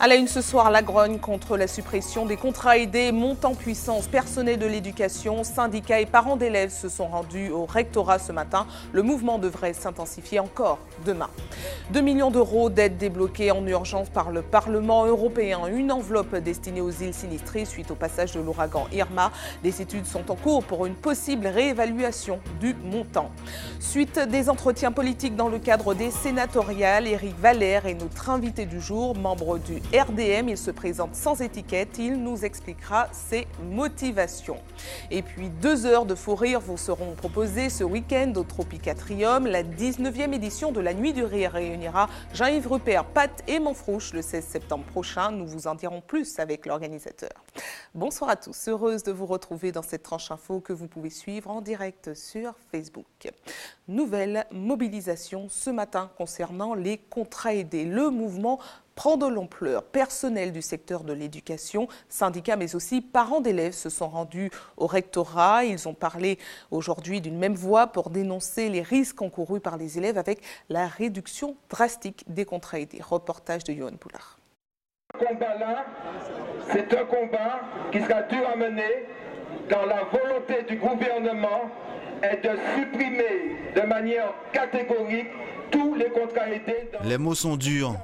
À la une ce soir, la grogne contre la suppression des contrats aidés monte en puissance. Personnel de l'éducation, syndicats et parents d'élèves se sont rendus au rectorat ce matin. Le mouvement devrait s'intensifier encore demain. 2 millions d'euros d'aides débloquées en urgence par le Parlement européen. Une enveloppe destinée aux îles sinistrées suite au passage de l'ouragan Irma. Des études sont en cours pour une possible réévaluation du montant. Suite des entretiens politiques dans le cadre des sénatoriales, Éric Valère est notre invité du jour, membre du RDM. Il se présente sans étiquette. Il nous expliquera ses motivations. Et puis 2 heures de fou rire vous seront proposées ce week-end au Tropicatrium. La 19e édition de la Nuit du Rire réunira Jean-Yves Rupert, Pat et Manfrouche le 16 septembre prochain. Nous vous en dirons plus avec l'organisateur. Bonsoir à tous. Heureuse de vous retrouver dans cette tranche info que vous pouvez suivre en direct sur Facebook. Nouvelle mobilisation ce matin concernant les contrats aidés. Le mouvement prend de l'ampleur. Personnel du secteur de l'éducation, syndicats mais aussi parents d'élèves se sont rendus au rectorat. Ils ont parlé aujourd'hui d'une même voix pour dénoncer les risques encourus par les élèves avec la réduction drastique des contrats aidés. Reportage de Yohan Poulard. Ce combat-là, c'est un combat qui sera dur à mener car la volonté du gouvernement est de supprimer de manière catégorique tous les contrats aidés. Les mots sont durs.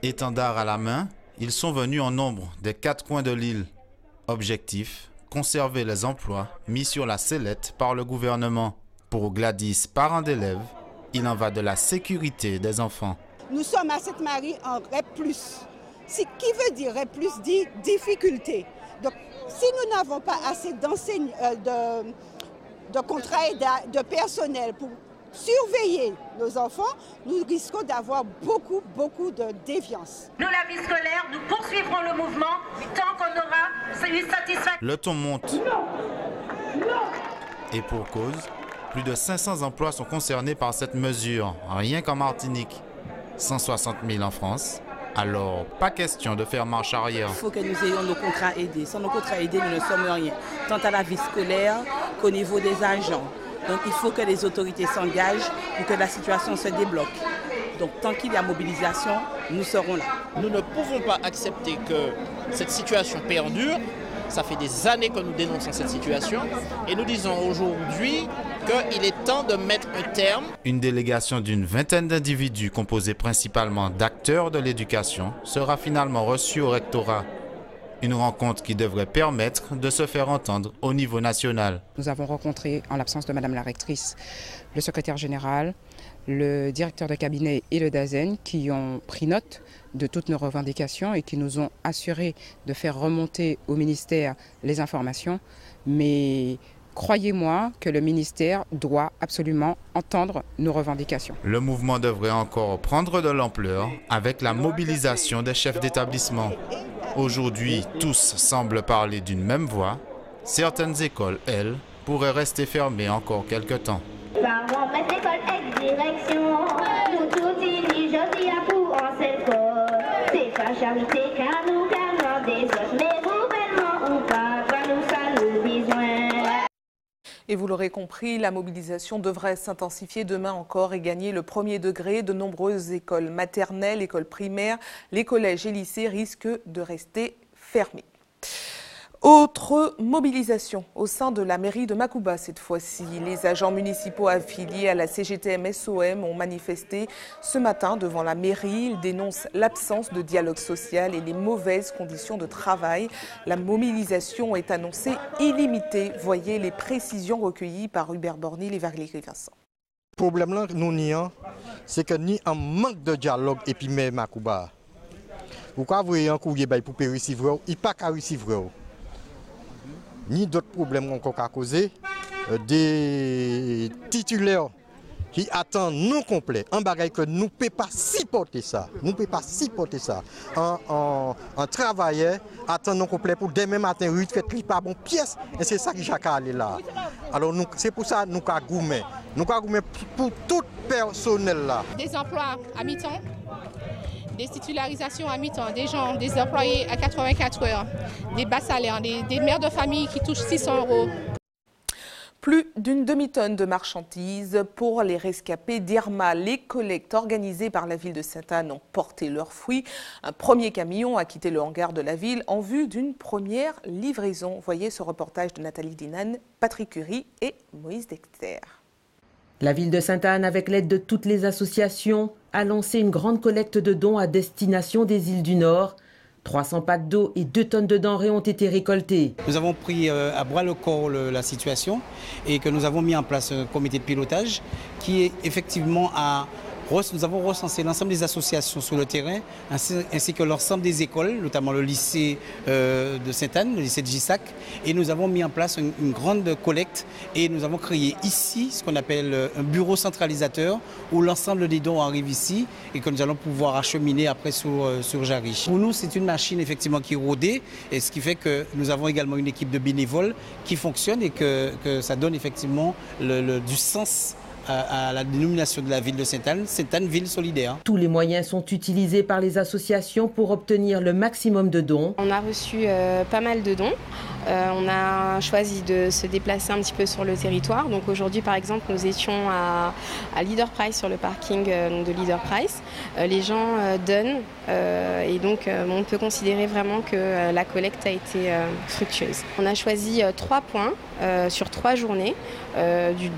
Étendard à la main, ils sont venus en nombre des 4 coins de l'île. Objectif, conserver les emplois mis sur la sellette par le gouvernement. Pour Gladys, parent d'élèves, il en va de la sécurité des enfants. Nous sommes à Sainte-Marie en REP+. Qui veut dire REP+, dit difficulté. Donc, si nous n'avons pas assez de contrats et de personnel pour surveiller nos enfants, nous risquons d'avoir beaucoup de déviance. Nous, la vie scolaire, nous poursuivrons le mouvement tant qu'on aura eu satisfaction. Le ton monte. Et pour cause, plus de 500 emplois sont concernés par cette mesure, rien qu'en Martinique. 160 000 en France. Alors, pas question de faire marche arrière. Il faut que nous ayons nos contrats aidés. Sans nos contrats aidés, nous ne sommes rien, tant à la vie scolaire qu'au niveau des agents. Donc il faut que les autorités s'engagent pour que la situation se débloque. Donc tant qu'il y a mobilisation, nous serons là. Nous ne pouvons pas accepter que cette situation perdure. Ça fait des années que nous dénonçons cette situation et nous disons aujourd'hui qu'il est temps de mettre un terme. Une délégation d'une 20aine d'individus composée principalement d'acteurs de l'éducation sera finalement reçue au rectorat. Une rencontre qui devrait permettre de se faire entendre au niveau national. Nous avons rencontré, en l'absence de Madame la rectrice, le secrétaire général, le directeur de cabinet et le DAZEN qui ont pris note de toutes nos revendications et qui nous ont assuré de faire remonter au ministère les informations. Mais croyez-moi que le ministère doit absolument entendre nos revendications. Le mouvement devrait encore prendre de l'ampleur avec la mobilisation des chefs d'établissement. Aujourd'hui, tous semblent parler d'une même voix. Certaines écoles, elles, pourraient rester fermées encore quelque temps. Et vous l'aurez compris, la mobilisation devrait s'intensifier demain encore et gagner le premier degré. De nombreuses écoles maternelles, écoles primaires, les collèges et lycées risquent de rester fermés. Autre mobilisation au sein de la mairie de Makouba cette fois-ci. Les agents municipaux affiliés à la CGTM-SOM ont manifesté ce matin devant la mairie. Ils dénoncent l'absence de dialogue social et les mauvaises conditions de travail. La mobilisation est annoncée illimitée. Voyez les précisions recueillies par Hubert Bornil et Valérie Vincent. Le problème là, nous nions, c'est que ni un manque de dialogue et puis même Makouba. Pourquoi vous voyez un courrier pour recevoir, il n'y a pas qu'à recevoir. Ni d'autres problèmes encore à causer, des titulaires qui attendent non complet, un bagage que nous ne pouvons pas supporter ça. Nous ne pouvons pas supporter ça. Un travailleur attend non complet pour demain matin, il fait pas bon pièce, et c'est ça qui Jacques est là. Alors c'est pour ça que nous avons gourmet. Nous avons gourmet pour tout personnel là. Des emplois à mi-temps. Des titularisations à mi-temps, des employés à 84 heures, des bas salaires, des mères de famille qui touchent 600 €. Plus d'une demi-tonne de marchandises pour les rescapés d'Irma. Les collectes organisées par la ville de Sainte-Anne ont porté leurs fruits. Un premier camion a quitté le hangar de la ville en vue d'une première livraison. Voyez ce reportage de Nathalie Dinan, Patrick Curie et Moïse Dexter. La ville de Sainte-Anne, avec l'aide de toutes les associations, a lancé une grande collecte de dons à destination des îles du Nord. 300 packs d'eau et 2 tonnes de denrées ont été récoltées. Nous avons pris à bras le corps la situation et que nous avons mis en place un comité de pilotage qui est effectivement nous avons recensé l'ensemble des associations sur le terrain ainsi que l'ensemble des écoles, notamment le lycée de Sainte-Anne, le lycée de Gissac, et nous avons mis en place une grande collecte et nous avons créé ici ce qu'on appelle un bureau centralisateur où l'ensemble des dons arrivent ici et que nous allons pouvoir acheminer après sur Jarry. Pour nous, c'est une machine effectivement qui est rodée et ce qui fait que nous avons également une équipe de bénévoles qui fonctionne et que ça donne effectivement du sens à la dénomination de la ville de Sainte-Anne, Sainte-Anne Ville Solidaire. Tous les moyens sont utilisés par les associations pour obtenir le maximum de dons. On a reçu pas mal de dons. On a choisi de se déplacer un petit peu sur le territoire. Donc aujourd'hui, par exemple, nous étions à Leader Price, sur le parking de Leader Price. Les gens donnent et donc on peut considérer vraiment que la collecte a été fructueuse. On a choisi 3 points sur 3 journées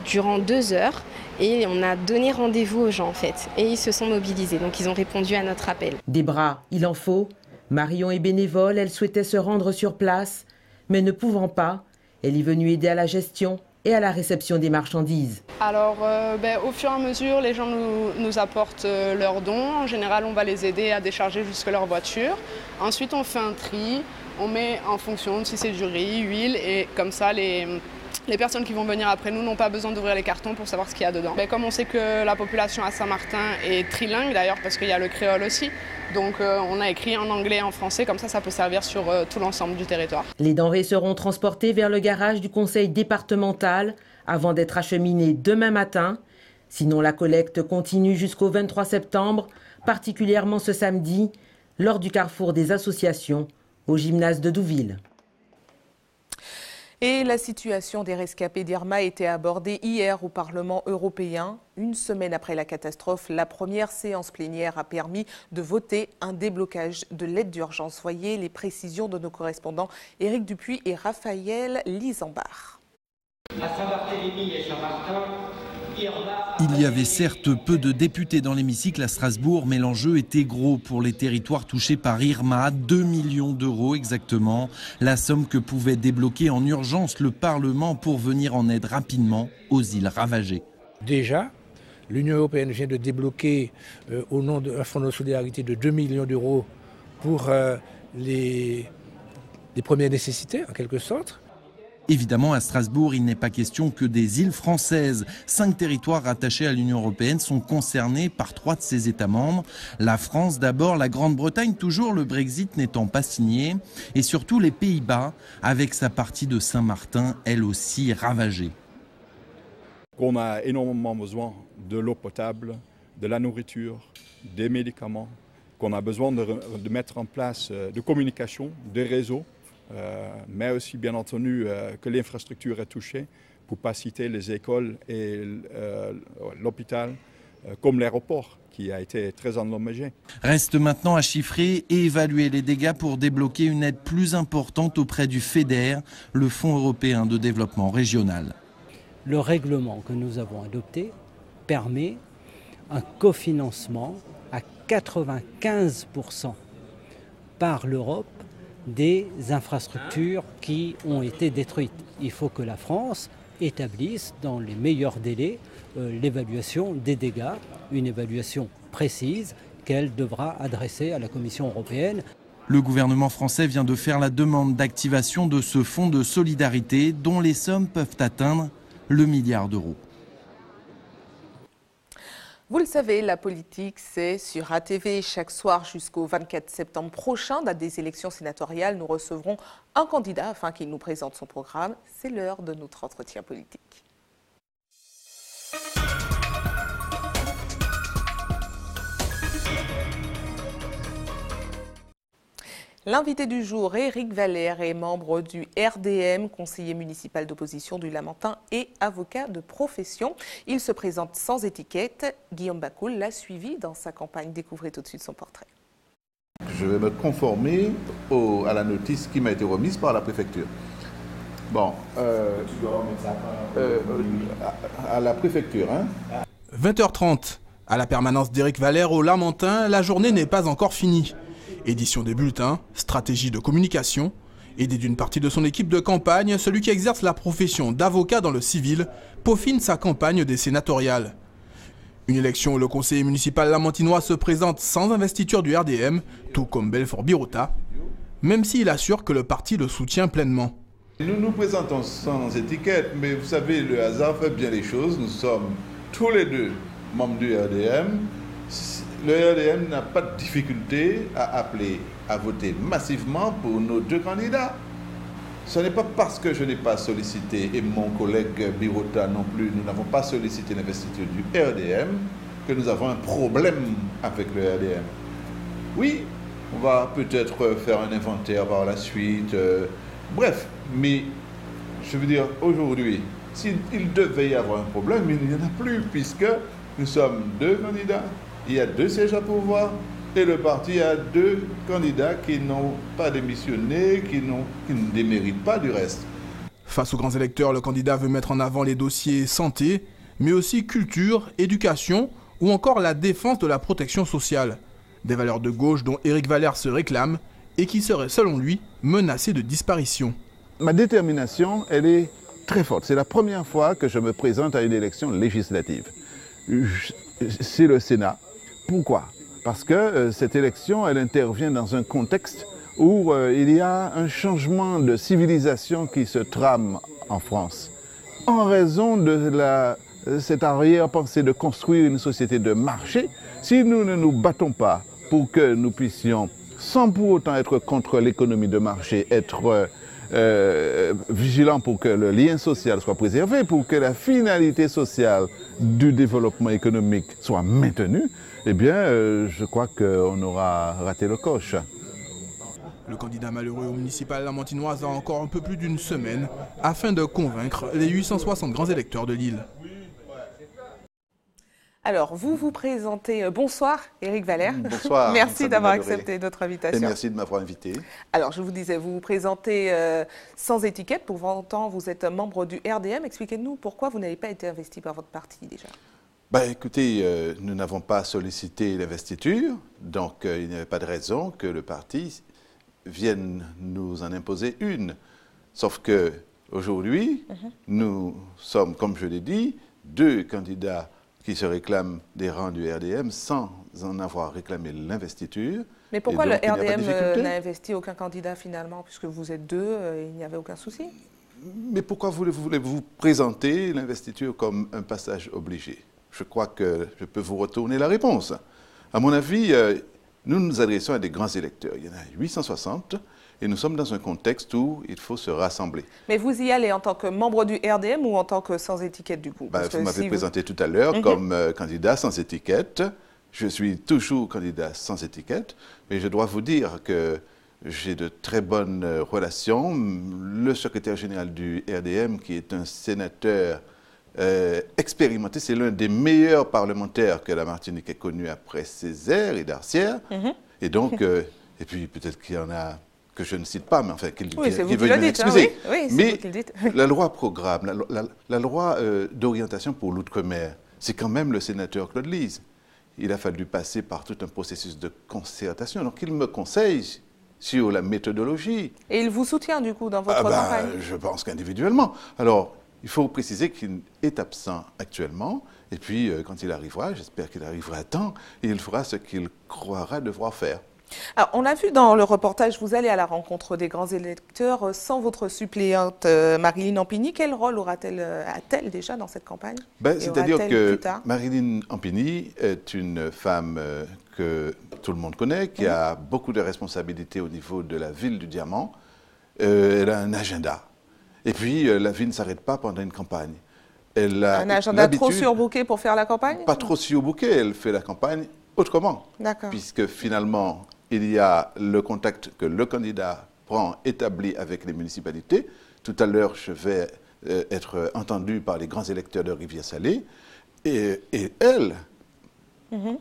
durant 2 heures. Et on a donné rendez-vous aux gens en fait. Et ils se sont mobilisés, donc ils ont répondu à notre appel. Des bras, il en faut. Marion est bénévole, elle souhaitait se rendre sur place, mais ne pouvant pas, elle est venue aider à la gestion et à la réception des marchandises. Alors au fur et à mesure, les gens nous apportent leurs dons. En général, on va les aider à décharger jusque leur voiture. Ensuite, on fait un tri, on met en fonction de si c'est du riz, huile, et comme ça les personnes qui vont venir après nous n'ont pas besoin d'ouvrir les cartons pour savoir ce qu'il y a dedans. Comme on sait que la population à Saint-Martin est trilingue d'ailleurs parce qu'il y a le créole aussi, donc on a écrit en anglais et en français, comme ça peut servir sur tout l'ensemble du territoire. Les denrées seront transportées vers le garage du conseil départemental avant d'être acheminées demain matin. Sinon, la collecte continue jusqu'au 23 septembre, particulièrement ce samedi, lors du carrefour des associations au gymnase de Douville. Et la situation des rescapés d'Irma a été abordée hier au Parlement européen. Une semaine après la catastrophe, la première séance plénière a permis de voter un déblocage de l'aide d'urgence. Voyez les précisions de nos correspondants Éric Dupuis et Raphaël Lisambard. À Saint-Barthélemy et Saint-Martin, il y avait certes peu de députés dans l'hémicycle à Strasbourg, mais l'enjeu était gros pour les territoires touchés par Irma, 2 millions d'euros exactement, la somme que pouvait débloquer en urgence le Parlement pour venir en aide rapidement aux îles ravagées. Déjà, l'Union européenne vient de débloquer au nom d'un fonds de solidarité de 2 millions d'euros pour les premières nécessités en quelque sorte. Évidemment, à Strasbourg, il n'est pas question que des îles françaises. 5 territoires rattachés à l'Union européenne sont concernés par 3 de ses États membres. La France d'abord, la Grande-Bretagne toujours, le Brexit n'étant pas signé. Et surtout les Pays-Bas, avec sa partie de Saint-Martin, elle aussi ravagée. On a énormément besoin de l'eau potable, de la nourriture, des médicaments, qu'on a besoin de mettre en place de communication, des réseaux. Mais aussi bien entendu que l'infrastructure est touchée, pour ne pas citer les écoles et l'hôpital, comme l'aéroport qui a été très endommagé. Reste maintenant à chiffrer et évaluer les dégâts pour débloquer une aide plus importante auprès du FEDER, le Fonds européen de développement régional. Le règlement que nous avons adopté permet un cofinancement à 95% par l'Europe des infrastructures qui ont été détruites. Il faut que la France établisse dans les meilleurs délais l'évaluation des dégâts, une évaluation précise qu'elle devra adresser à la Commission européenne. Le gouvernement français vient de faire la demande d'activation de ce fonds de solidarité dont les sommes peuvent atteindre le milliard d'euros. Vous le savez, la politique, c'est sur ATV. Chaque soir jusqu'au 24 septembre prochain, date des élections sénatoriales, nous recevrons un candidat afin qu'il nous présente son programme. C'est l'heure de notre entretien politique. L'invité du jour, Éric Valère, est membre du RDM, conseiller municipal d'opposition du Lamentin et avocat de profession. Il se présente sans étiquette. Guillaume Bacoul l'a suivi dans sa campagne. Découvrez tout de suite son portrait. Je vais me conformer à la notice qui m'a été remise par la préfecture. Bon, à la préfecture. 20h30, à la permanence d'Éric Valère au Lamentin, la journée n'est pas encore finie. Édition des bulletins, stratégie de communication. Aidé d'une partie de son équipe de campagne, celui qui exerce la profession d'avocat dans le civil peaufine sa campagne des sénatoriales. Une élection où le conseiller municipal lamantinois se présente sans investiture du RDM, tout comme Belfort Birota, même s'il assure que le parti le soutient pleinement. Nous nous présentons sans étiquette, mais vous savez, le hasard fait bien les choses. Nous sommes tous les deux membres du RDM. Le RDM n'a pas de difficulté à appeler à voter massivement pour nos deux candidats. Ce n'est pas parce que je n'ai pas sollicité, et mon collègue Birota non plus, nous n'avons pas sollicité l'investiture du RDM, que nous avons un problème avec le RDM. Oui, on va peut-être faire un inventaire par la suite, bref, mais je veux dire, aujourd'hui, s'il devait y avoir un problème, il n'y en a plus, puisque nous sommes deux candidats, il y a deux sièges à pourvoir, et le parti a deux candidats qui n'ont pas démissionné, qui ne déméritent pas du reste. Face aux grands électeurs, le candidat veut mettre en avant les dossiers santé, mais aussi culture, éducation ou encore la défense de la protection sociale. Des valeurs de gauche dont Éric Valère se réclame et qui seraient, selon lui, menacées de disparition. Ma détermination, elle est très forte. C'est la première fois que je me présente à une élection législative. C'est le Sénat. Pourquoi ? Parce que cette élection, elle intervient dans un contexte où il y a un changement de civilisation qui se trame en France. En raison de cette arrière-pensée de construire une société de marché, si nous ne nous battons pas pour que nous puissions, sans pour autant être contre l'économie de marché, être vigilants pour que le lien social soit préservé, pour que la finalité sociale du développement économique soit maintenue, eh bien, je crois qu'on aura raté le coche. Le candidat malheureux au municipal lamantinoise a encore un peu plus d'une semaine afin de convaincre les 860 grands électeurs de l'île. Alors, vous vous présentez. Bonsoir, Éric Valère. Bonsoir. Merci d'avoir accepté notre invitation. Et merci de m'avoir invité. Alors, je vous disais, vous vous présentez sans étiquette. Pour 20 ans, vous êtes membre du RDM. Expliquez-nous pourquoi vous n'avez pas été investi par votre parti déjà. Écoutez, nous n'avons pas sollicité l'investiture, donc il n'y avait pas de raison que le parti vienne nous en imposer une. Sauf que aujourd'hui, nous sommes, comme je l'ai dit, deux candidats qui se réclament des rangs du RDM sans en avoir réclamé l'investiture. Mais pourquoi le RDM n'a investi aucun candidat finalement, puisque vous êtes deux, il n'y avait aucun souci? Mais pourquoi voulez-vous présenter l'investiture comme un passage obligé? Je crois que je peux vous retourner la réponse. À mon avis, nous nous adressons à des grands électeurs. Il y en a 860 et nous sommes dans un contexte où il faut se rassembler. Mais vous y allez en tant que membre du RDM ou en tant que sans étiquette du coup? Vous m'avez présenté tout à l'heure comme candidat sans étiquette. Je suis toujours candidat sans étiquette. Mais je dois vous dire que j'ai de très bonnes relations. Le secrétaire général du RDM, qui est un sénateur expérimenté, c'est l'un des meilleurs parlementaires que la Martinique ait connu après Césaire et Darcière. Et donc, et puis peut-être qu'il y en a que je ne cite pas, mais enfin qu'il veuille m'excuser. Mais la loi programme, la loi d'orientation pour l'outre-mer, c'est quand même le sénateur Claude Lise. Il a fallu passer par tout un processus de concertation. Donc il me conseille sur la méthodologie. Et il vous soutient du coup dans votre campagne? Je pense qu'individuellement. Alors, il faut préciser qu'il est absent actuellement, et puis quand il arrivera, j'espère qu'il arrivera à temps, et il fera ce qu'il croira devoir faire. Alors, on a vu dans le reportage, vous allez à la rencontre des grands électeurs sans votre suppléante Marilyn Ampigny. Quel rôle a-t-elle déjà dans cette campagne? C'est-à-dire que Marilyn Ampigny est une femme que tout le monde connaît, qui a beaucoup de responsabilités au niveau de la ville du Diamant. Elle a un agenda. Et puis, la vie ne s'arrête pas pendant une campagne. Elle a un agenda trop surbooké pour faire la campagne? Pas trop surbooké, elle fait la campagne autrement. D'accord. Puisque finalement, il y a le contact que le candidat prend établi avec les municipalités. Tout à l'heure, je vais être entendu par les grands électeurs de Rivière-Salée. Et elle,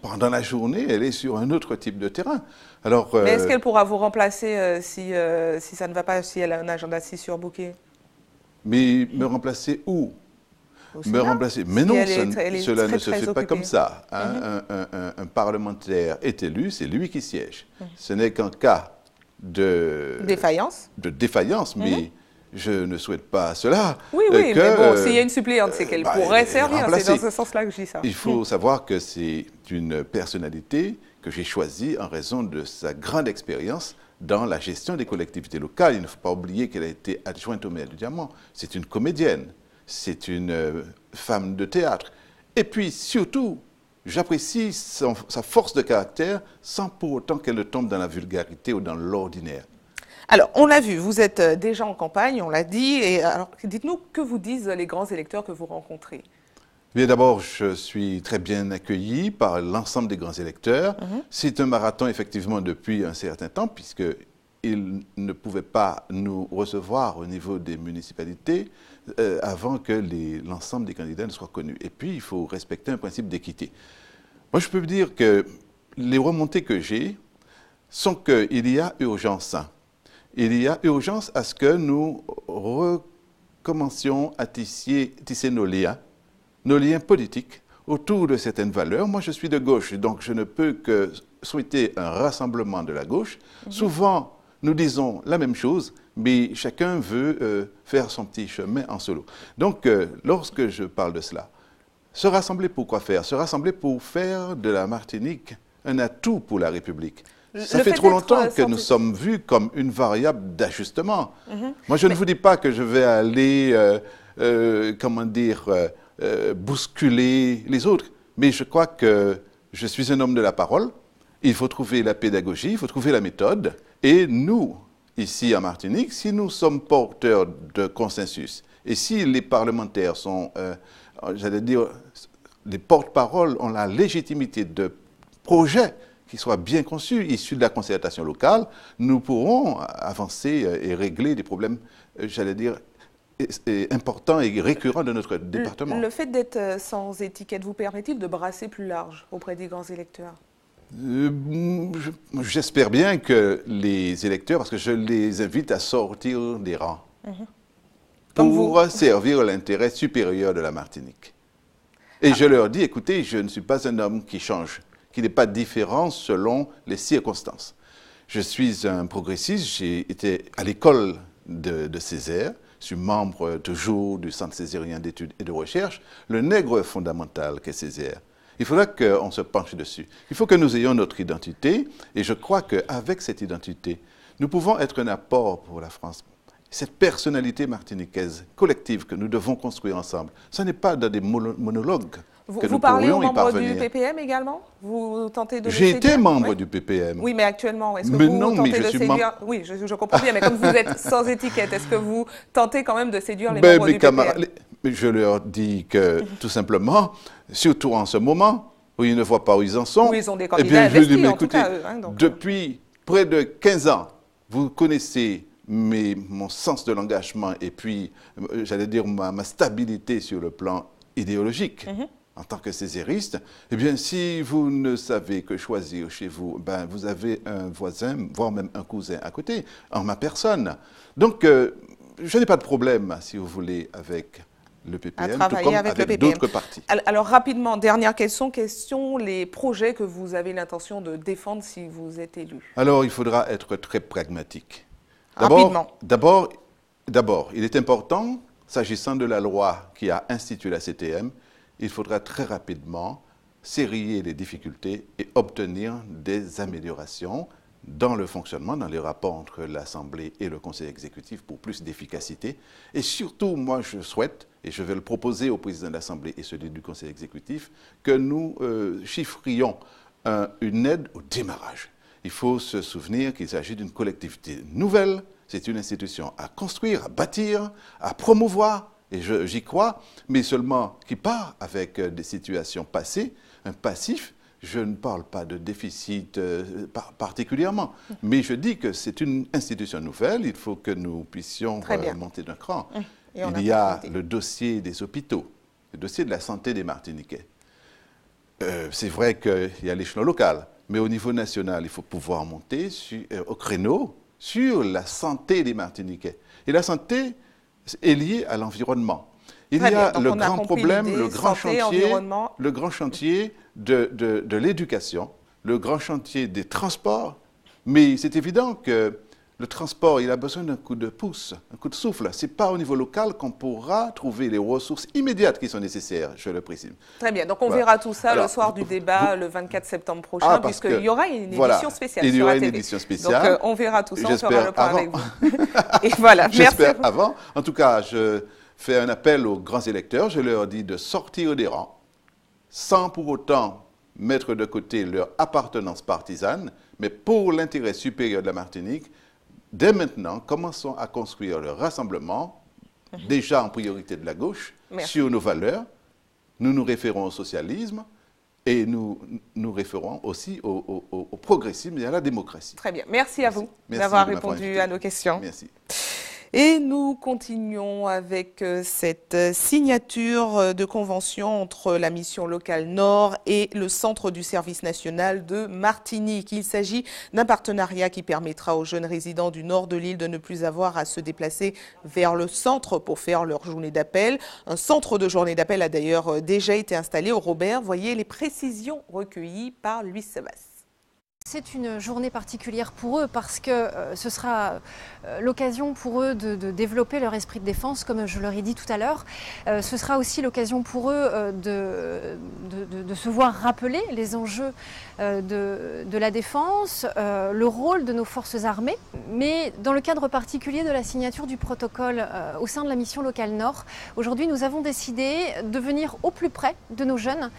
pendant la journée, elle est sur un autre type de terrain. Alors, mais est-ce qu'elle pourra vous remplacer si ça ne va pas, si elle a un agenda si surbooké? Mais me remplacer où? Me remplacer. Mais non, cela ne se fait pas comme ça. Un parlementaire est élu, c'est lui qui siège. Ce n'est qu'en cas de défaillance, mais je ne souhaite pas cela. Oui, mais bon, s'il y a une suppléante, c'est qu'elle pourrait servir. C'est dans ce sens-là que je dis ça. Il faut savoir que c'est une personnalité que j'ai choisie en raison de sa grande expérience dans la gestion des collectivités locales. Il ne faut pas oublier qu'elle a été adjointe au maire du Diamant. C'est une comédienne, c'est une femme de théâtre. Et puis, surtout, j'apprécie sa force de caractère sans pour autant qu'elle ne tombe dans la vulgarité ou dans l'ordinaire. Alors, on l'a vu, vous êtes déjà en campagne, on l'a dit. Et alors, dites-nous, que vous disent les grands électeurs que vous rencontrez? Bien, d'abord, je suis très bien accueilli par l'ensemble des grands électeurs. C'est un marathon, effectivement, depuis un certain temps, puisqu'ils ne pouvaient pas nous recevoir au niveau des municipalités avant que l'ensemble des candidats ne soient connus. Et puis, il faut respecter un principe d'équité. Moi, je peux vous dire que les remontées que j'ai sont qu'il y a urgence. Il y a urgence à ce que nous recommencions à tisser nos liens politiques autour de certaines valeurs. Moi, je suis de gauche, donc je ne peux que souhaiter un rassemblement de la gauche. Souvent, nous disons la même chose, mais chacun veut faire son petit chemin en solo. Donc, lorsque je parle de cela, se rassembler pour quoi faire? Se rassembler pour faire de la Martinique un atout pour la République. Ça fait trop longtemps que nous sommes vus comme une variable d'ajustement. Moi, je ne vous dis pas que je vais aller, bousculer les autres, mais je crois que je suis un homme de la parole. Il faut trouver la pédagogie, il faut trouver la méthode. Et nous, ici en Martinique, si nous sommes porteurs de consensus, et si les parlementaires sont, j'allais dire, les porte-paroles ont la légitimité de projets qui soient bien conçus, issus de la concertation locale, nous pourrons avancer et régler des problèmes, j'allais dire, importants et récurrents de notre département. Le fait d'être sans étiquette vous permet-il de brasser plus large auprès des grands électeurs? J'espère bien que les électeurs, parce que je les invite à sortir des rangs, pour servir l'intérêt supérieur de la Martinique. Et je leur dis, écoutez, je ne suis pas un homme qui change, qui n'est pas différent selon les circonstances. Je suis un progressiste, j'ai été à l'école de Césaire, je suis membre toujours du Centre césarien d'études et de recherche, le nègre fondamental qu'est Césaire. Il faudra qu'on se penche dessus. Il faut que nous ayons notre identité, et je crois qu'avec cette identité, nous pouvons être un apport pour la France. Cette personnalité martiniquaise collective que nous devons construire ensemble, ce n'est pas dans des monologues. Vous parlez aux membres du PPM également? Vous tentez de J'ai été membre du PPM. Oui, mais actuellement, est-ce que vous tentez de séduire... Oui, je comprends bien, mais comme vous êtes sans étiquette, est-ce que vous tentez quand même de séduire les membres du PPM? Je leur dis que, tout simplement, surtout en ce moment, où ils ne voient pas où ils en sont, où ils ont des candidats investis, en tout cas, depuis près de 15 ans, vous connaissez mon sens de l'engagement et puis, j'allais dire, ma stabilité sur le plan idéologique. En tant que césariste, eh bien, si vous ne savez que choisir chez vous, ben, vous avez un voisin, voire même un cousin à côté, en ma personne. Donc, je n'ai pas de problème, si vous voulez, avec le PPM, tout comme avec d'autres partis. Alors, rapidement, dernière question, quels sont les projets que vous avez l'intention de défendre si vous êtes élu? Alors, il faudra être très pragmatique. Rapidement. D'abord, il est important, s'agissant de la loi qui a institué la CTM, il faudra très rapidement sérier les difficultés et obtenir des améliorations dans le fonctionnement, dans les rapports entre l'Assemblée et le Conseil exécutif pour plus d'efficacité. Et surtout, moi, je souhaite, et je vais le proposer au président de l'Assemblée et celui du Conseil exécutif, que nous chiffrions une aide au démarrage. Il faut se souvenir qu'il s'agit d'une collectivité nouvelle, c'est une institution à construire, à bâtir, à promouvoir, et j'y crois, mais seulement qui part avec des situations passées, un passif. Je ne parle pas de déficit particulièrement, mais je dis que c'est une institution nouvelle, il faut que nous puissions monter d'un cran. Il y a le dossier des hôpitaux, le dossier de la santé des Martiniquais. C'est vrai qu'il y a l'échelon local, mais au niveau national, il faut pouvoir monter au créneau sur la santé des Martiniquais. Et la santé est liée à l'environnement. Il y a le grand problème, le grand chantier de l'éducation, le grand chantier des transports, mais c'est évident que le transport, il a besoin d'un coup de pouce, un coup de souffle. Ce n'est pas au niveau local qu'on pourra trouver les ressources immédiates qui sont nécessaires, je le précise. Très bien, donc on verra tout ça le soir du débat, le 24 septembre prochain, puisqu'il y aura une édition spéciale sur la télé. Donc on verra tout ça, on fera le point avec vous. Et voilà, j'espère avant. En tout cas, je fais un appel aux grands électeurs, je leur dis de sortir des rangs, sans pour autant mettre de côté leur appartenance partisane, mais pour l'intérêt supérieur de la Martinique. Dès maintenant, commençons à construire le rassemblement, déjà en priorité de la gauche, sur nos valeurs. Nous nous référons au socialisme et nous nous référons aussi au progressisme et à la démocratie. Très bien. Merci à vous d'avoir répondu à nos questions. Merci. Et nous continuons avec cette signature de convention entre la mission locale Nord et le Centre du service national de Martinique. Il s'agit d'un partenariat qui permettra aux jeunes résidents du nord de l'île de ne plus avoir à se déplacer vers le centre pour faire leur journée d'appel. Un centre de journée d'appel a d'ailleurs déjà été installé au Robert. Voyez les précisions recueillies par Louis Sebas. C'est une journée particulière pour eux parce que ce sera l'occasion pour eux de développer leur esprit de défense, comme je leur ai dit tout à l'heure. Ce sera aussi l'occasion pour eux de se voir rappeler les enjeux de la défense, le rôle de nos forces armées. Mais dans le cadre particulier de la signature du protocole au sein de la mission locale Nord, aujourd'hui nous avons décidé de venir au plus près de nos jeunes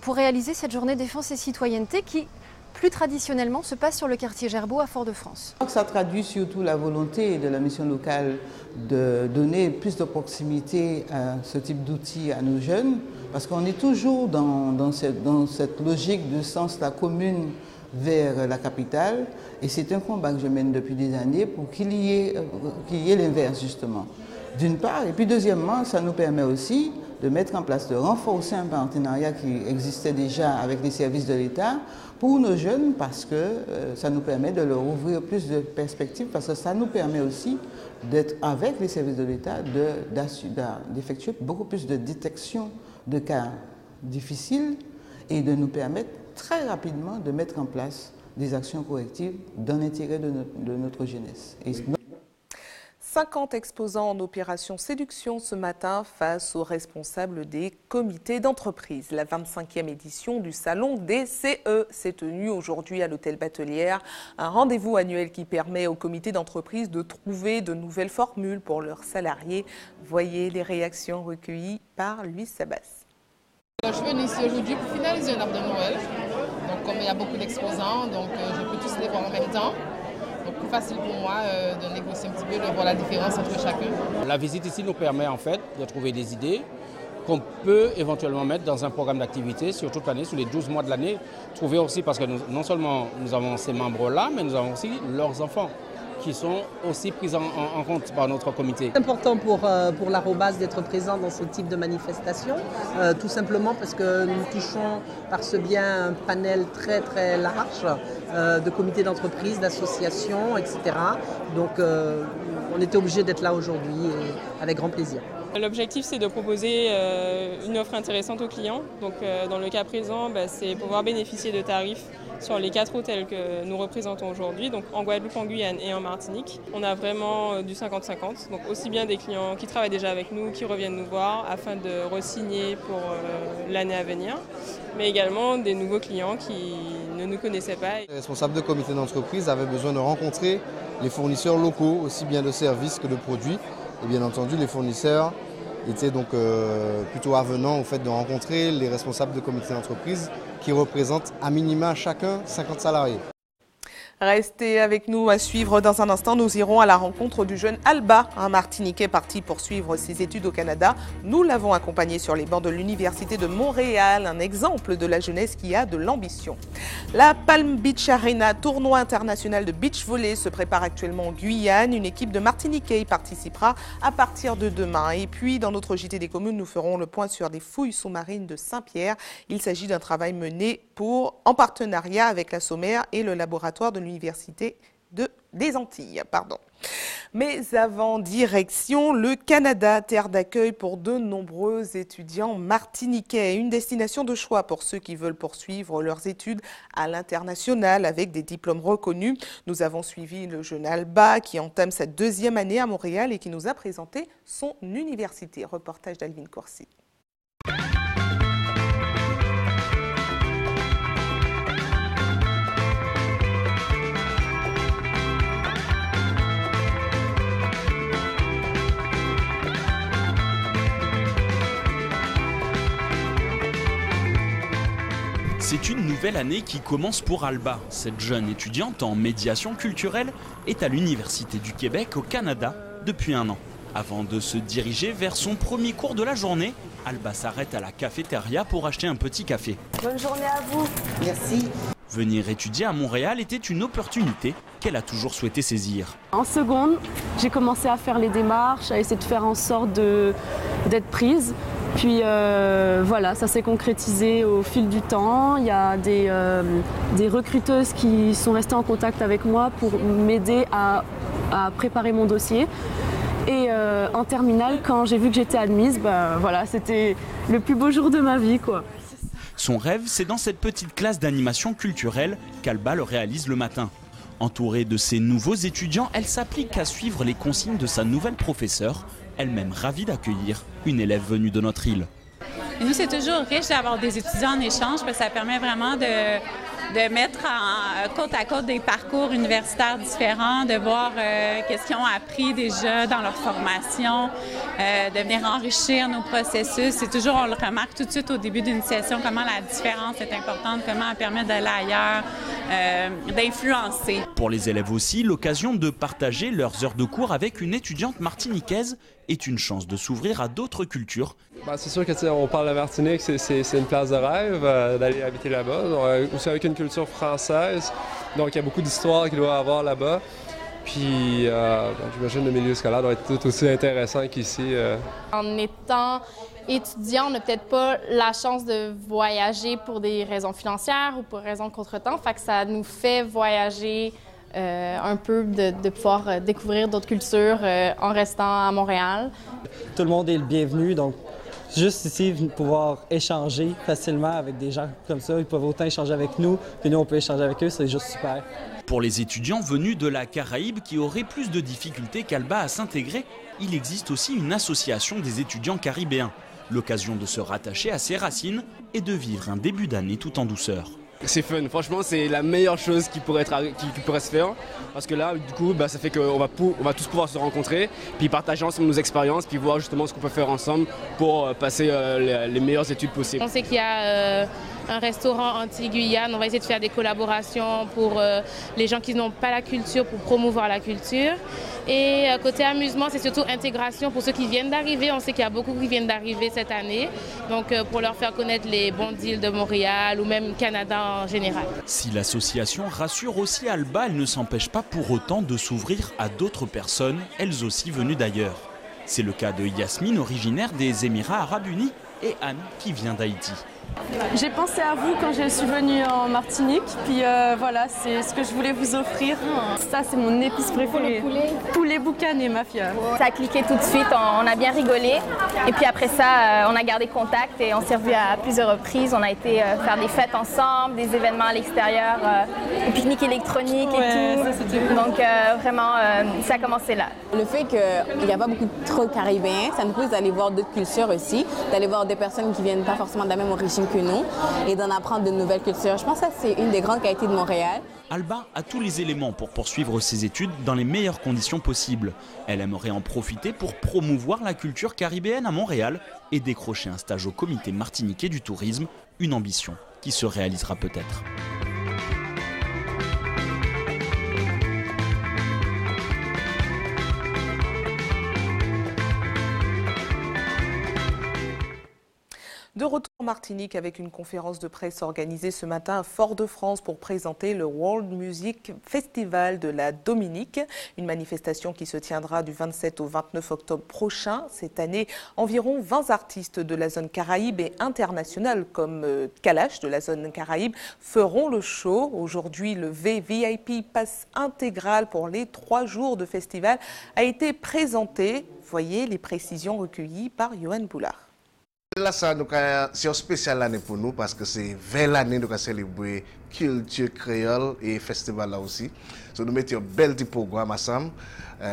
pour réaliser cette journée défense et citoyenneté qui, plus traditionnellement, se passe sur le quartier Gerbaud à Fort-de-France. Ça traduit surtout la volonté de la mission locale de donner plus de proximité à ce type d'outils à nos jeunes, parce qu'on est toujours dans cette logique de sens la commune vers la capitale, et c'est un combat que je mène depuis des années pour qu'il y ait l'inverse justement. D'une part, et puis deuxièmement, ça nous permet aussi de mettre en place, de renforcer un partenariat qui existait déjà avec les services de l'État pour nos jeunes, parce que ça nous permet de leur ouvrir plus de perspectives, parce que ça nous permet aussi d'être avec les services de l'État, d'effectuer beaucoup plus de détection de cas difficiles et de nous permettre très rapidement de mettre en place des actions correctives dans l'intérêt de notre jeunesse. 50 exposants en opération séduction ce matin face aux responsables des comités d'entreprise. La 25e édition du Salon des CE s'est tenue aujourd'hui à l'hôtel Batelière. Un rendez-vous annuel qui permet aux comités d'entreprise de trouver de nouvelles formules pour leurs salariés. Voyez les réactions recueillies par Louis Sebas. Je suis venue ici aujourd'hui pour finaliser un arbre de Noël. Donc comme il y a beaucoup d'exposants, donc je peux tous les voir en même temps. Donc plus facile pour moi de négocier un petit peu, de voir la différence entre chacun. La visite ici nous permet en fait de trouver des idées qu'on peut éventuellement mettre dans un programme d'activité sur toute l'année, sur les 12 mois de l'année. Trouver aussi, parce que non seulement nous avons ces membres-là, mais nous avons aussi leurs enfants qui sont aussi pris en compte par notre comité. C'est important pour l'Arobase d'être présent dans ce type de manifestation, tout simplement parce que nous touchons par ce bien un panel très très large de comités d'entreprise, d'associations, etc. Donc on était obligé d'être là aujourd'hui avec grand plaisir. L'objectif, c'est de proposer une offre intéressante aux clients. Donc, dans le cas présent, c'est pouvoir bénéficier de tarifs sur les 4 hôtels que nous représentons aujourd'hui, donc en Guadeloupe, en Guyane et en Martinique. On a vraiment du 50-50, donc aussi bien des clients qui travaillent déjà avec nous, qui reviennent nous voir afin de re-signer pour l'année à venir, mais également des nouveaux clients qui ne nous connaissaient pas. Les responsables de comités d'entreprise avaient besoin de rencontrer les fournisseurs locaux, aussi bien de services que de produits. Et bien entendu, les fournisseurs étaient donc plutôt avenants au fait de rencontrer les responsables de comités d'entreprise qui représentent à minima chacun 50 salariés. Restez avec nous à suivre dans un instant. Nous irons à la rencontre du jeune Alba, un Martiniquais parti poursuivre ses études au Canada. Nous l'avons accompagné sur les bancs de l'Université de Montréal, un exemple de la jeunesse qui a de l'ambition. La Palm Beach Arena, tournoi international de beach volley, se prépare actuellement en Guyane. Une équipe de Martiniquais y participera à partir de demain. Et puis, dans notre JT des communes, nous ferons le point sur des fouilles sous-marines de Saint-Pierre. Il s'agit d'un travail mené en partenariat avec la Sommaire et le laboratoire de l'Université des Antilles. Mais avant, direction le Canada, terre d'accueil pour de nombreux étudiants martiniquais. Une destination de choix pour ceux qui veulent poursuivre leurs études à l'international avec des diplômes reconnus. Nous avons suivi le jeune Alba qui entame sa 2e année à Montréal et qui nous a présenté son université. Reportage d'Alvin Corsi. C'est une nouvelle année qui commence pour Alba. Cette jeune étudiante en médiation culturelle est à l'Université du Québec au Canada depuis 1 an. Avant de se diriger vers son premier cours de la journée, Alba s'arrête à la cafétéria pour acheter un petit café. Bonne journée à vous. Merci. Venir étudier à Montréal était une opportunité qu'elle a toujours souhaité saisir. En seconde, j'ai commencé à faire les démarches, à essayer de faire en sorte d'être prise. Puis voilà, ça s'est concrétisé au fil du temps. Il y a des recruteuses qui sont restées en contact avec moi pour m'aider à préparer mon dossier. Et en terminale, quand j'ai vu que j'étais admise, voilà, c'était le plus beau jour de ma vie, quoi. Son rêve, c'est dans cette petite classe d'animation culturelle qu'Alba le réalise le matin. Entourée de ses nouveaux étudiants, elle s'applique à suivre les consignes de sa nouvelle professeure, elle-même ravie d'accueillir une élève venue de notre île. Nous, c'est toujours riche d'avoir des étudiants en échange parce que ça permet vraiment de mettre côte à côte des parcours universitaires différents, de voir qu'est-ce qu'ils ont appris déjà dans leur formation, de venir enrichir nos processus. C'est toujours, on le remarque tout de suite au début d'une session, comment la différence est importante, comment elle permet d'aller ailleurs, d'influencer. Pour les élèves aussi, l'occasion de partager leurs heures de cours avec une étudiante martiniquaise est une chance de s'ouvrir à d'autres cultures. C'est sûr que on parle de Martinique, c'est une place de rêve d'aller habiter là-bas. Aussi avec une culture française, donc il y a beaucoup d'histoires qu'il doit y avoir là-bas. Puis j'imagine le milieu scolaire doit être tout aussi intéressant qu'ici. En étant étudiant, on n'a peut-être pas la chance de voyager pour des raisons financières ou pour raisons de contretemps. Fait que ça nous fait voyager un peu, de pouvoir découvrir d'autres cultures en restant à Montréal. Tout le monde est le bienvenu, donc juste ici, pouvoir échanger facilement avec des gens comme ça. Ils peuvent autant échanger avec nous que nous, on peut échanger avec eux, c'est juste super. Pour les étudiants venus de la Caraïbe qui auraient plus de difficultés qu'Alba à s'intégrer, il existe aussi une association des étudiants caribéens. L'occasion de se rattacher à ses racines et de vivre un début d'année tout en douceur. C'est fun, franchement c'est la meilleure chose qui pourrait se faire parce que là du coup ça fait qu'on va tous pouvoir se rencontrer puis partager ensemble nos expériences puis voir justement ce qu'on peut faire ensemble pour passer les meilleures études possibles. On sait qu'il y a un restaurant anti-Guyane, on va essayer de faire des collaborations pour les gens qui n'ont pas la culture pour promouvoir la culture. Et côté amusement, c'est surtout intégration pour ceux qui viennent d'arriver. On sait qu'il y a beaucoup qui viennent d'arriver cette année. Donc pour leur faire connaître les bons deals de Montréal ou même Canada en général. Si l'association rassure aussi Alba, elle ne s'empêche pas pour autant de s'ouvrir à d'autres personnes, elles aussi venues d'ailleurs. C'est le cas de Yasmine, originaire des Émirats Arabes Unis, et Anne, qui vient d'Haïti. J'ai pensé à vous quand je suis venue en Martinique, puis voilà, c'est ce que je voulais vous offrir. Ça, c'est mon épice préférée. Poulet boucané, mafia. Ça a cliqué tout de suite, on a bien rigolé. Et puis après ça, on a gardé contact et on s'est revus à plusieurs reprises. On a été faire des fêtes ensemble, des événements à l'extérieur, des pique-niques électroniques et tout. Donc vraiment, ça a commencé là. Le fait qu'il n'y a pas beaucoup trop de Caribéens, ça nous pousse d'aller voir d'autres cultures aussi, d'aller voir des personnes qui viennent pas forcément de la même origine que nous et d'en apprendre de nouvelles cultures. Je pense que ça, c'est une des grandes qualités de Montréal. Alba a tous les éléments pour poursuivre ses études dans les meilleures conditions possibles. Elle aimerait en profiter pour promouvoir la culture caribéenne à Montréal et décrocher un stage au comité martiniquais du tourisme, une ambition qui se réalisera peut-être. De retour en Martinique avec une conférence de presse organisée ce matin à Fort-de-France pour présenter le World Music Festival de la Dominique. Une manifestation qui se tiendra du 27 au 29 octobre prochain. Cette année, environ 20 artistes de la zone Caraïbe et internationale comme Kalash de la zone Caraïbe feront le show. Aujourd'hui, le VIP Pass intégral pour les 3 jours de festival a été présenté. Voyez les précisions recueillies par Yohan Boulard. Là, c'est une spéciale année pour nous parce que c'est 20 années de célébrer culture créole et festival là aussi. So, nous mettons un bel petit programme ensemble.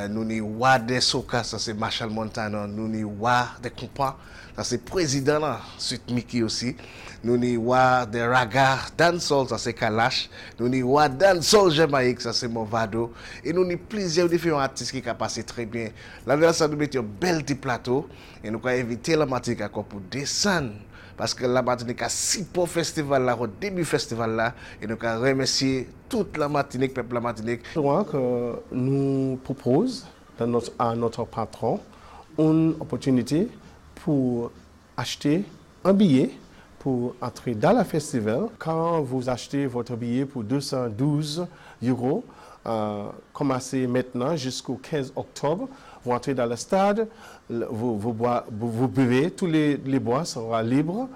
Nous avons des soca, ça c'est Marshall Montana. Nous avons des compas, ça c'est président là, suite Mickey aussi. Nous avons des raga, dancehall, ça c'est Kalash. Nous avons dancehall Jamaïque, ça c'est Movado. Et nous avons plusieurs différents artistes qui ont passé très bien. Là, nous mettons un bel petit plateau et nous avons invité la Martinique pour descendre. Parce que la Martinique a 6 pour festival là, au début du festival là, et nous avons remercié toute la Martinique, peuple de la Martinique. Je crois que nous proposons à notre patron une opportunité pour acheter un billet pour entrer dans le festival. Quand vous achetez votre billet pour 212 €, commencez maintenant jusqu'au 15 octobre, vous entrez dans le stade, vous buvez, tous les bois seront libres,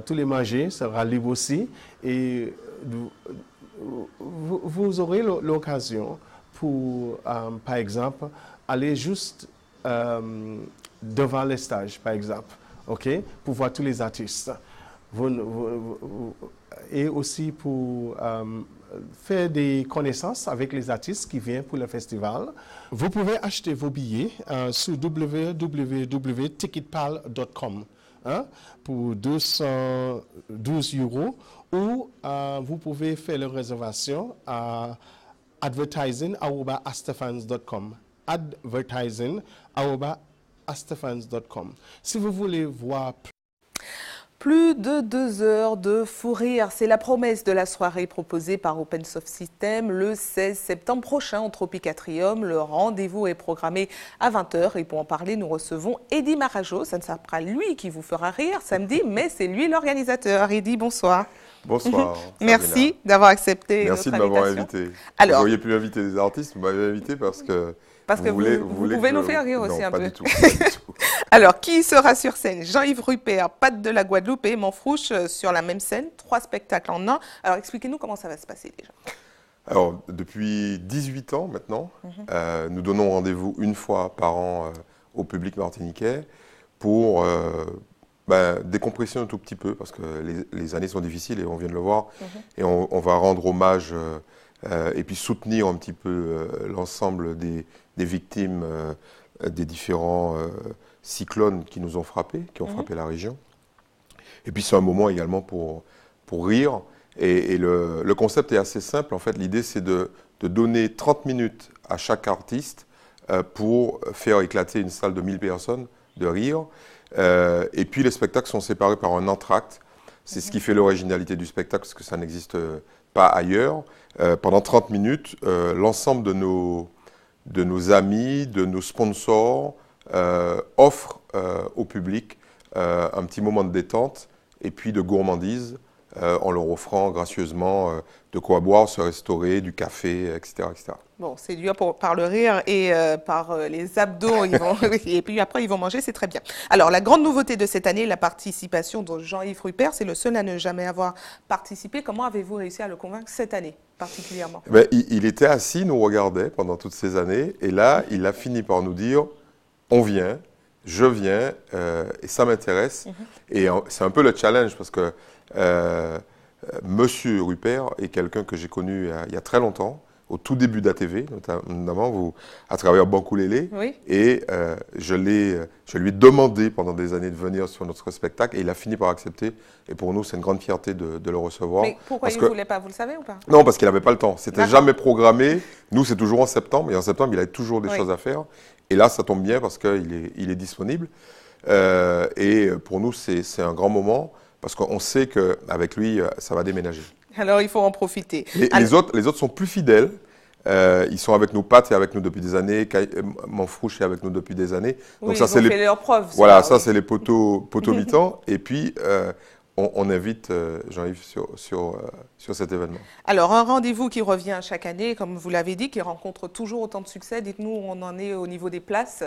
tous les manger seront libres aussi, et vous aurez l'occasion pour, par exemple, aller juste devant les stages, par exemple, okay, pour voir tous les artistes. Et aussi pour faire des connaissances avec les artistes qui viennent pour le festival. Vous pouvez acheter vos billets sur www.ticketpal.com pour 212 € ou vous pouvez faire la réservation à advertising@astafans.com. advertising@astafans.com. Si vous voulez voir plus de 2 heures de fou rire, c'est la promesse de la soirée proposée par OpenSoft System le 16 septembre prochain au Tropicatrium. Le rendez-vous est programmé à 20 h et pour en parler, nous recevons Eddy Marajo. Ça ne sera pas lui qui vous fera rire samedi, mais c'est lui l'organisateur. Eddy, bonsoir. Bonsoir. Merci d'avoir accepté Merci notre de m'avoir invitation. invité. Alors, vous auriez pu inviter des artistes, vous m'avez invité parce que vous pouvez nous faire rire aussi non, un pas peu. Du tout, pas du tout. Alors, qui sera sur scène? Jean-Yves Rupert, Pat de la Guadeloupe et Manfrouche sur la même scène, 3 spectacles en un. Alors, expliquez-nous comment ça va se passer déjà. Alors, depuis 18 ans maintenant, nous donnons rendez-vous une fois par an au public martiniquais pour décompresser un tout petit peu parce que les années sont difficiles et on vient de le voir. Et on va rendre hommage et puis soutenir un petit peu l'ensemble des victimes des différents cyclones qui nous ont frappés, qui ont frappé la région. Et puis c'est un moment également pour rire. Et le concept est assez simple. En fait, l'idée c'est de donner 30 minutes à chaque artiste pour faire éclater une salle de 1000 personnes de rire. Et puis les spectacles sont séparés par un entracte. C'est ce qui fait l'originalité du spectacle, parce que ça n'existe pas ailleurs. Pendant 30 minutes, l'ensemble de nos amis, de nos sponsors offrent au public un petit moment de détente et puis de gourmandise en leur offrant gracieusement de quoi boire, se restaurer, du café, etc. etc. Bon, c'est dû par le rire et par les abdos, et puis après ils vont manger, c'est très bien. Alors la grande nouveauté de cette année, la participation de Jean-Yves Rupert, c'est le seul à ne jamais avoir participé. Comment avez-vous réussi à le convaincre cette année particulièrement? Il était assis, nous regardait pendant toutes ces années, et là il a fini par nous dire « on vient ». Je viens et ça m'intéresse. Et c'est un peu le challenge parce que Monsieur Rupert est quelqu'un que j'ai connu il y a très longtemps, au tout début d'ATV, notamment à travers Bankoulélé. Oui. Et je lui ai demandé pendant des années de venir sur notre spectacle et il a fini par accepter. Et pour nous, c'est une grande fierté de le recevoir. Mais pourquoi il ne voulait pas? Vous le savez ou pas? Non, parce qu'il n'avait pas le temps. C'était jamais programmé. Nous, c'est toujours en septembre. Et en septembre, il avait toujours des choses à faire. Et là, ça tombe bien parce qu'il est disponible. Et pour nous, c'est un grand moment parce qu'on sait qu'avec lui, ça va déménager. Alors, il faut en profiter. Les autres sont plus fidèles. Ils sont avec nous, Pat est avec nous depuis des années, Manfrouche est avec nous depuis des années. Donc oui, ça, c'est fait leurs preuves. Voilà, ça, c'est les poteaux mitants. Et puis, on invite Jean-Yves sur cet événement. Alors, un rendez-vous qui revient chaque année, comme vous l'avez dit, qui rencontre toujours autant de succès. Dites-nous où on en est au niveau des places.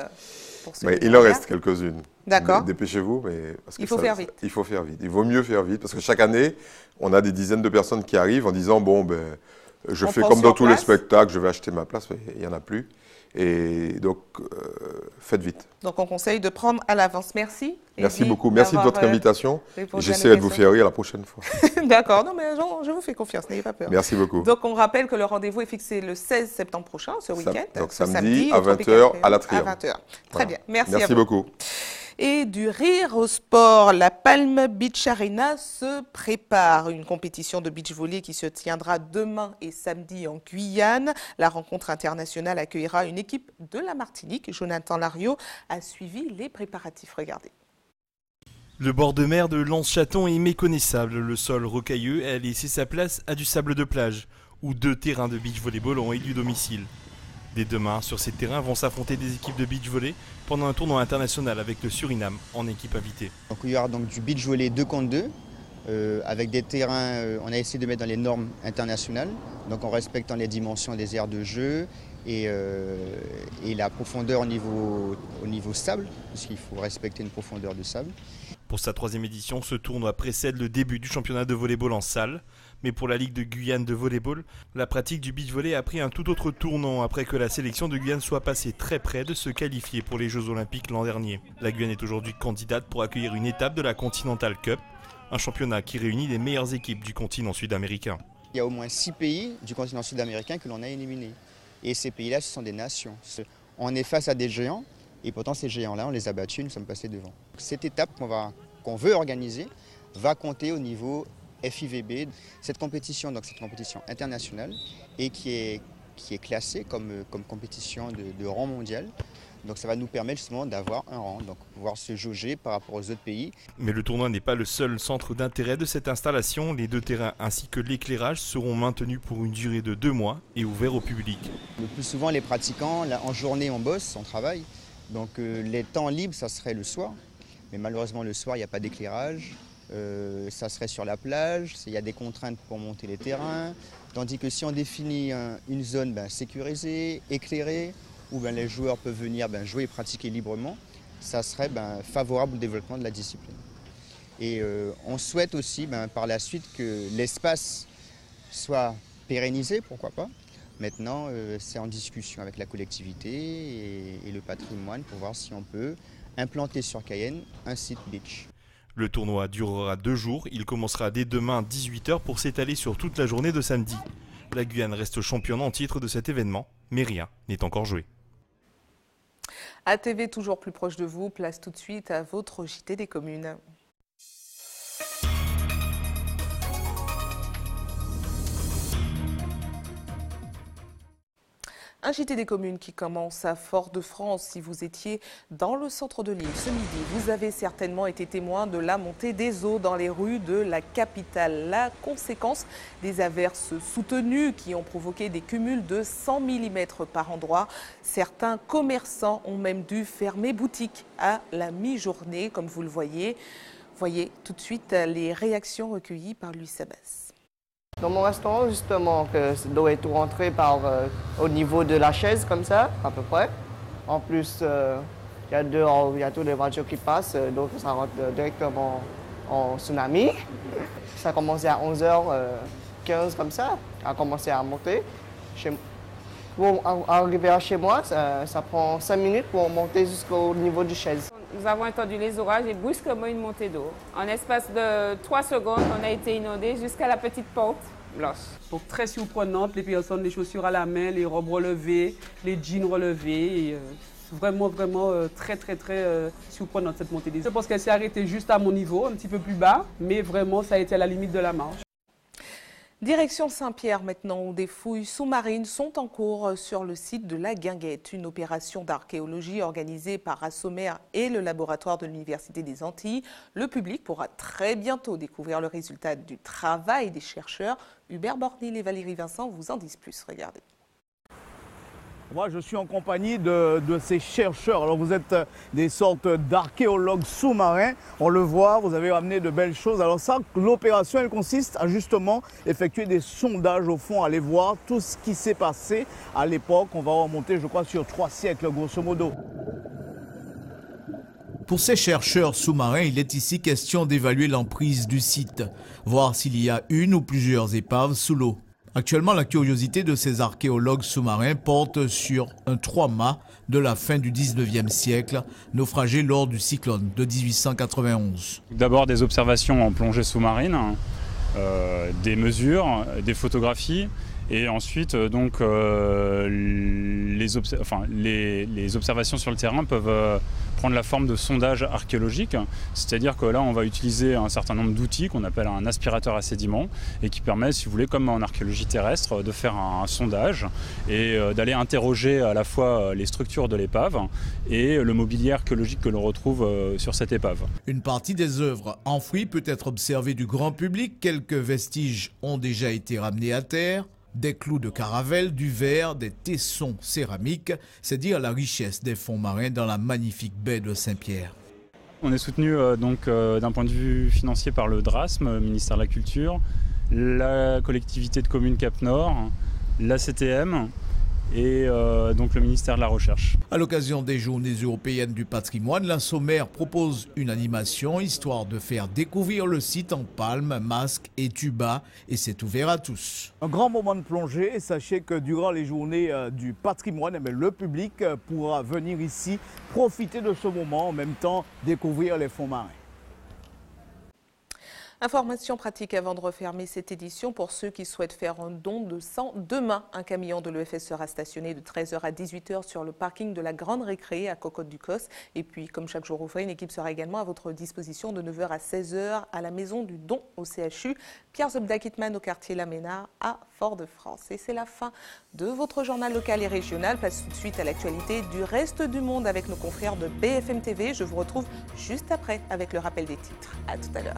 Il en reste quelques-unes. D'accord. Dépêchez-vous. Parce que il faut faire vite. Il faut faire vite. Il vaut mieux faire vite parce que chaque année, on a des dizaines de personnes qui arrivent en disant, bon, je fais comme dans tous les spectacles, je vais acheter ma place, mais il n'y en a plus. Et donc, faites vite. Donc, on conseille de prendre à l'avance. Merci. Merci beaucoup. Merci de votre invitation. J'essaierai de vous faire rire la prochaine fois. D'accord. Non, mais je vous fais confiance. N'ayez pas peur. Merci beaucoup. Donc, on rappelle que le rendez-vous est fixé le 16 septembre prochain, ce week-end. Donc, samedi à 20h à la Trium. À 20h. Très bien. Merci à vous. Merci beaucoup. Et du rire au sport, la Palm Beach Arena se prépare. Une compétition de beach volley qui se tiendra demain et samedi en Guyane. La rencontre internationale accueillera une équipe de la Martinique. Jonathan Lariot a suivi les préparatifs. Regardez. Le bord de mer de Lens-Chaton est méconnaissable. Le sol rocailleux a laissé sa place à du sable de plage, où 2 terrains de beach volleyball ont élu domicile. Dès demain, sur ces terrains vont s'affronter des équipes de beach volley pendant un tournoi international avec le Suriname en équipe invitée. Donc, il y aura donc du beach volley 2 contre 2 avec des terrains, on a essayé de mettre dans les normes internationales, donc en respectant les dimensions des aires de jeu et la profondeur au niveau sable, parce qu'il faut respecter une profondeur de sable. Pour sa 3e édition, ce tournoi précède le début du championnat de volleyball en salle. Mais pour la Ligue de Guyane de volleyball, la pratique du beach volley a pris un tout autre tournant après que la sélection de Guyane soit passée très près de se qualifier pour les Jeux Olympiques l'an dernier. La Guyane est aujourd'hui candidate pour accueillir une étape de la Continental Cup, un championnat qui réunit les meilleures équipes du continent sud-américain. Il y a au moins 6 pays du continent sud-américain que l'on a éliminés. Et ces pays-là, ce sont des nations. On est face à des géants, et pourtant ces géants-là, on les a battus, nous sommes passés devant. Cette étape qu'on veut organiser va compter au niveau FIVB. Cette compétition, donc cette compétition internationale, et qui est classée comme compétition de rang mondial. Donc ça va nous permettre justement d'avoir un rang, donc pouvoir se jauger par rapport aux autres pays. Mais le tournoi n'est pas le seul centre d'intérêt de cette installation. Les 2 terrains ainsi que l'éclairage seront maintenus pour une durée de 2 mois et ouverts au public. Le plus souvent les pratiquants, en journée on bosse, on travaille. Donc les temps libres, ça serait le soir. Mais malheureusement le soir, il n'y a pas d'éclairage. Ça serait sur la plage, il y a des contraintes pour monter les terrains. Tandis que si on définit une zone sécurisée, éclairée, où les joueurs peuvent venir jouer et pratiquer librement, ça serait favorable au développement de la discipline. Et on souhaite aussi par la suite que l'espace soit pérennisé, pourquoi pas. Maintenant, c'est en discussion avec la collectivité et le patrimoine pour voir si on peut implanter sur Cayenne un site beach. Le tournoi durera 2 jours, il commencera dès demain 18h pour s'étaler sur toute la journée de samedi. La Guyane reste championne en titre de cet événement, mais rien n'est encore joué. ATV toujours plus proche de vous, place tout de suite à votre JT des communes. Un JT des communes qui commence à Fort-de-France. Si vous étiez dans le centre de l'île ce midi, vous avez certainement été témoin de la montée des eaux dans les rues de la capitale. La conséquence des averses soutenues qui ont provoqué des cumuls de 100 mm par endroit. Certains commerçants ont même dû fermer boutique à la mi-journée, comme vous le voyez. Voyez tout de suite les réactions recueillies par Louis Sabas. Dans mon restaurant, justement, que l'eau est tout rentrée au niveau de la chaise, comme ça, à peu près. En plus, il y a toutes les voitures qui passent, donc ça rentre directement en tsunami. Ça a commencé à 11h15, comme ça, a commencé à monter. Pour arriver à chez moi, ça prend 5 minutes pour monter jusqu'au niveau du chaise. Nous avons entendu les orages et brusquement une montée d'eau. En espace de 3 secondes, on a été inondé jusqu'à la petite porte blanche. Donc très surprenante, les personnes, les chaussures à la main, les robes relevées, les jeans relevés. Et, vraiment très surprenante cette montée des eaux. Je pense qu'elle s'est arrêtée juste à mon niveau, un petit peu plus bas, mais vraiment ça a été à la limite de la marche. Direction Saint-Pierre maintenant, où des fouilles sous-marines sont en cours sur le site de la Guinguette. Une opération d'archéologie organisée par Assomer et le laboratoire de l'Université des Antilles. Le public pourra très bientôt découvrir le résultat du travail des chercheurs. Hubert Bornil et Valérie Vincent vous en disent plus. Regardez. Moi, je suis en compagnie de ces chercheurs. Alors, vous êtes des sortes d'archéologues sous-marins. On le voit, vous avez amené de belles choses. Alors ça, l'opération, elle consiste à justement effectuer des sondages au fond, aller voir tout ce qui s'est passé à l'époque. On va remonter, je crois, sur 3 siècles, grosso modo. Pour ces chercheurs sous-marins, il est ici question d'évaluer l'emprise du site, voir s'il y a une ou plusieurs épaves sous l'eau. Actuellement, la curiosité de ces archéologues sous-marins porte sur un 3-mâts de la fin du 19e siècle, naufragé lors du cyclone de 1891. D'abord des observations en plongée sous-marine, des mesures, des photographies, et ensuite donc les observations sur le terrain peuvent prendre la forme de sondages archéologiques, c'est-à-dire que là on va utiliser un certain nombre d'outils qu'on appelle un aspirateur à sédiments et qui permet, si vous voulez, comme en archéologie terrestre, de faire un sondage et d'aller interroger à la fois les structures de l'épave et le mobilier archéologique que l'on retrouve sur cette épave. Une partie des œuvres enfouies peut être observée du grand public, quelques vestiges ont déjà été ramenés à terre. Des clous de caravelle, du verre, des tessons céramiques, c'est dire la richesse des fonds marins dans la magnifique baie de Saint-Pierre. On est soutenu d'un point de vue financier par le DRASM, le ministère de la Culture, la collectivité de communes Cap-Nord, la CTM et donc le ministère de la Recherche. À l'occasion des Journées européennes du patrimoine, la Sommaire propose une animation histoire de faire découvrir le site en palmes, masques et tuba, et c'est ouvert à tous. Un grand moment de plongée, et sachez que durant les Journées du patrimoine, le public pourra venir ici profiter de ce moment, en même temps découvrir les fonds marins. Information pratique avant de refermer cette édition pour ceux qui souhaitent faire un don de sang. Demain, un camion de l'EFS sera stationné de 13h à 18h sur le parking de la Grande Récré à Cocotte-du-Cos. Et puis, comme chaque jour ouvré, une équipe sera également à votre disposition de 9h à 16h à la Maison du Don au CHU. Pierre Zobda-Kitman au quartier Laménard à Fort-de-France. Et c'est la fin de votre journal local et régional. Place tout de suite à l'actualité du reste du monde avec nos confrères de BFM TV. Je vous retrouve juste après avec le rappel des titres. À tout à l'heure.